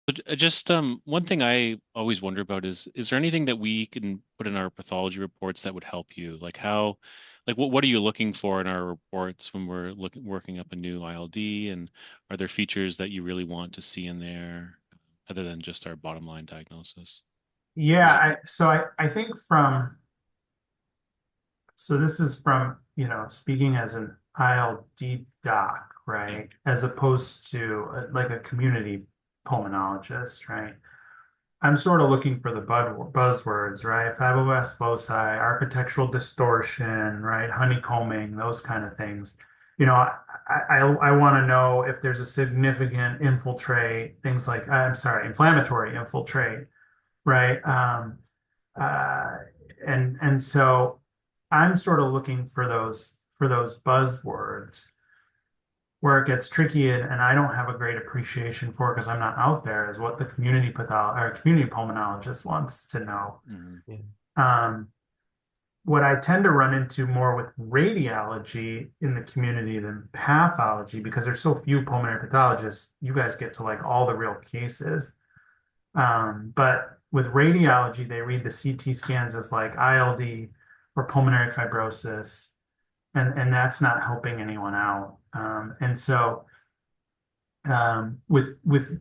But just one thing I always wonder about is there anything that we can put in our pathology reports that would help you? Like how, like what are you looking for in our reports when we're looking working up a new ILD, and are there features that you really want to see in there other than just our bottom line diagnosis? Or is it? I think so this is from, speaking as an ILD doc, Yeah. right? As opposed to like a community pulmonologist, right? I'm sort of looking for the buzzwords, right? Fibroblast foci, architectural distortion, right? Honeycombing, those kind of things. I want to know if there's a significant infiltrate, things like, I'm sorry, inflammatory infiltrate, right? Uh, and so I'm sort of looking for those buzzwords where it gets tricky and I don't have a great appreciation for because I'm not out there is what the community pulmonologist wants to know. Hmm. Yeah. Um, what I tend to run into more with radiology in the community than pathology because there's so few pulmonary pathologists, you guys get to like all the real cases. But with radiology, they read the CT scans as like ILD or pulmonary fibrosis, and that's not helping anyone out. And so with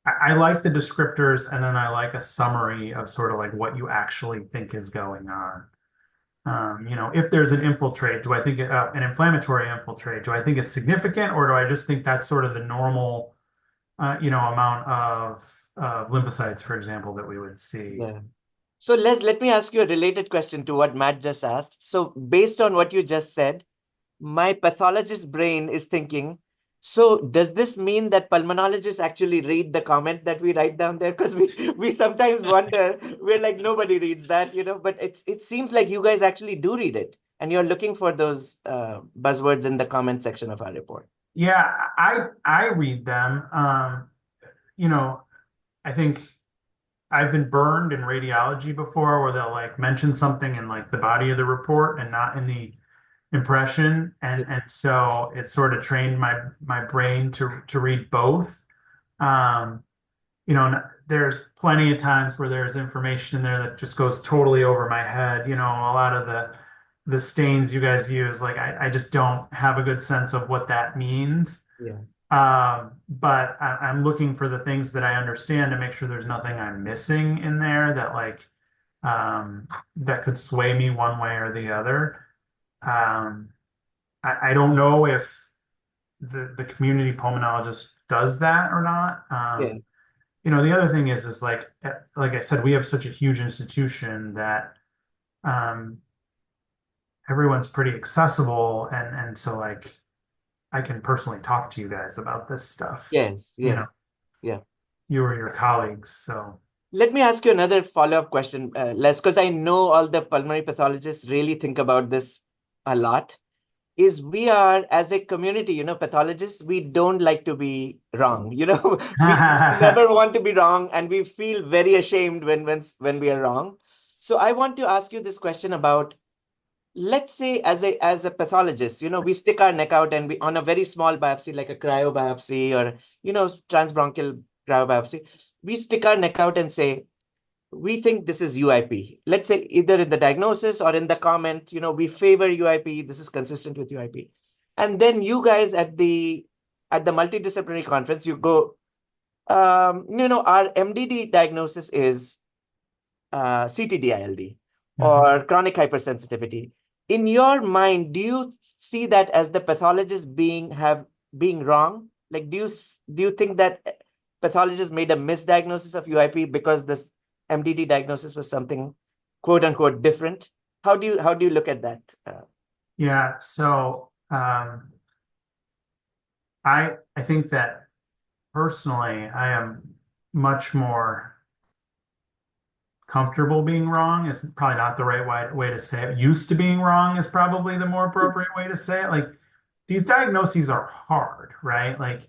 I like the descriptors, and then I like a summary of sort of like what you actually think is going on. If there's an infiltrate, do I think an inflammatory infiltrate? Do I think it's significant, or do I just think that's sort of the normal, amount of lymphocytes, for example, that we would see? Yeah. So let me ask you a related question to what Matt just asked. So based on what you just said, my pathologist brain is thinking, so does this mean that pulmonologists actually read the comment that we write down there? Because we sometimes wonder, we're like, nobody reads that, but it seems like you guys actually do read it. And you're looking for those buzzwords in the comment section of our report. Yeah, I read them. You know, I think I've been burned in radiology before where they'll like mention something in like the body of the report and not in the impression. And so it sort of trained my brain to read both. Um, there's plenty of times where there's information in there that just goes totally over my head. A lot of the stains you guys use, like I just don't have a good sense of what that means. Yeah. But I'm looking for the things that I understand to make sure there's nothing I'm missing in there that that could sway me one way or the other. Um, I don't know if the community pulmonologist does that or not. Yeah. The other thing is like I said, we have such a huge institution that um, everyone's pretty accessible, and so like I can personally talk to you guys about this stuff. Yes. You know, Yes. Yeah. you or your colleagues. So. Let me ask you another follow-up question, Les, because I know all the pulmonary pathologists really think about this a lot. Is we are, as a community, pathologists, we don't like to be wrong. We never want to be wrong, and we feel very ashamed when we are wrong. So I want to ask you this question about, let's say, as a pathologist, we stick our neck out and we on a very small biopsy, like a cryobiopsy or transbronchial cryobiopsy, we stick our neck out and say, we think this is UIP. Let's say either in the diagnosis or in the comment, we favor UIP. This is consistent with UIP. And then you guys at the multidisciplinary conference, you go, our MDD diagnosis is CTD-ILD Mhm. or chronic hypersensitivity. In your mind, do you see that as the pathologist being wrong? Like, do you think that pathologists made a misdiagnosis of UIP because this MDD diagnosis was something quote unquote different? How do you look at that? Yeah. So I think that personally, I am much more comfortable being wrong is probably not the right way to say it. Used to being wrong is probably the more appropriate way to say it. Like these diagnoses are hard, right? Like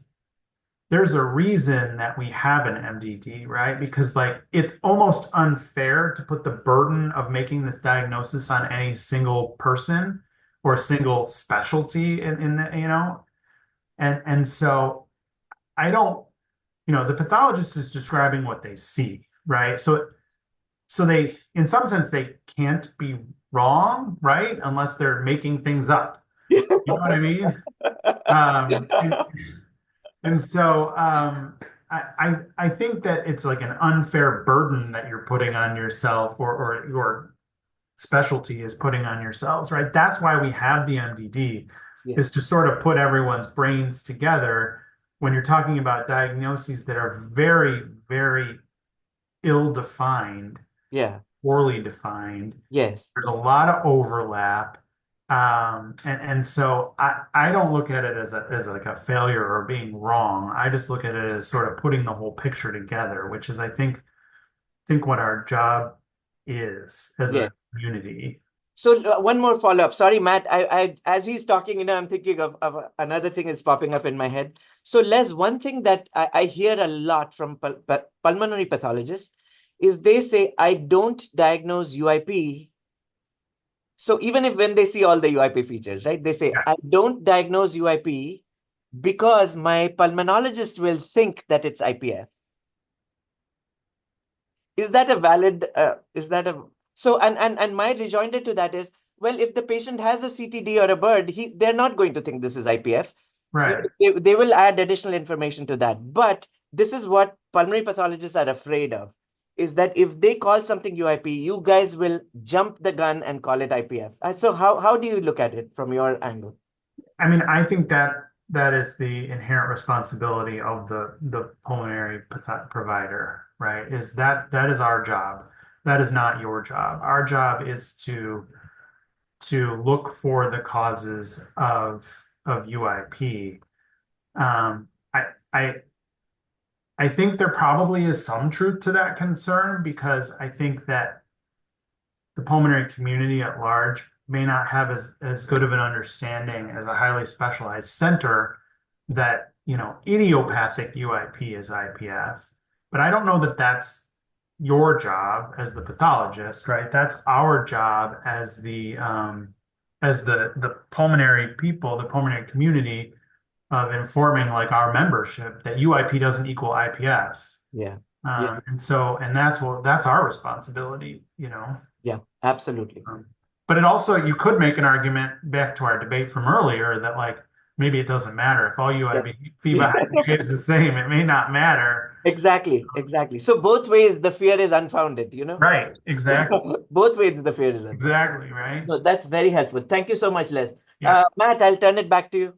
there's a reason that we have an MDD, right? Because like it's almost unfair to put the burden of making this diagnosis on any single person or single specialty in the, and so I don't. the pathologist is describing what they see, right? So they, in some sense, they can't be wrong, right? Unless they're making things up. You know what I mean? Um, and, and so I think that it's like an unfair burden that you're putting on yourself, or your specialty is putting on yourselves, right? That's why we have the MDD, Yeah, is to sort of put everyone's brains together when you're talking about diagnoses that are very, very ill-defined, yeah, poorly defined. yes. There's a lot of overlap. And so I don't look at it as like a failure or being wrong. I just look at it as sort of putting the whole picture together, which is, I think what our job is as Yeah. a community. So one more follow-up. Sorry, Matt. As he's talking, I'm thinking of another thing is popping up in my head. So, Les, one thing that I hear a lot from pulmonary pathologists is they say, I don't diagnose UIP. So even if when they see all the UIP features, right, they say, Yeah. I don't diagnose UIP because my pulmonologist will think that it's IPF. Is that a valid, is that a, so, and my rejoinder to that is, well, if the patient has a CTD or a bird, they're not going to think this is IPF. Right. They will add additional information to that. But this is what pulmonary pathologists are afraid of, is that if they call something UIP, you guys will jump the gun and call it IPF. So how do you look at it from your angle? I mean, I think that is the inherent responsibility of the pulmonary provider, right? Is that is our job. That is not your job. Our job is to look for the causes of UIP. Um, I I I think there probably is some truth to that concern, because I think that the pulmonary community at large may not have as good of an understanding as a highly specialized center that, idiopathic UIP is IPF. But I don't know that that's your job as the pathologist, right? That's our job as the pulmonary people, the pulmonary community, of informing like our membership that UIP doesn't equal IPF. Yeah. Yeah. And that's our responsibility, Yeah. Absolutely. Um, but it also, you could make an argument back to our debate from earlier that, like, maybe it doesn't matter if all Yes. UIP behaves the same. It may not matter. Exactly. Exactly. So both ways the fear is unfounded, Right. Exactly. Both ways the fear is unfounded. Exactly. Right. No, that's very helpful. Thank you so much, Les. Yeah. Matt, I'll turn it back to you.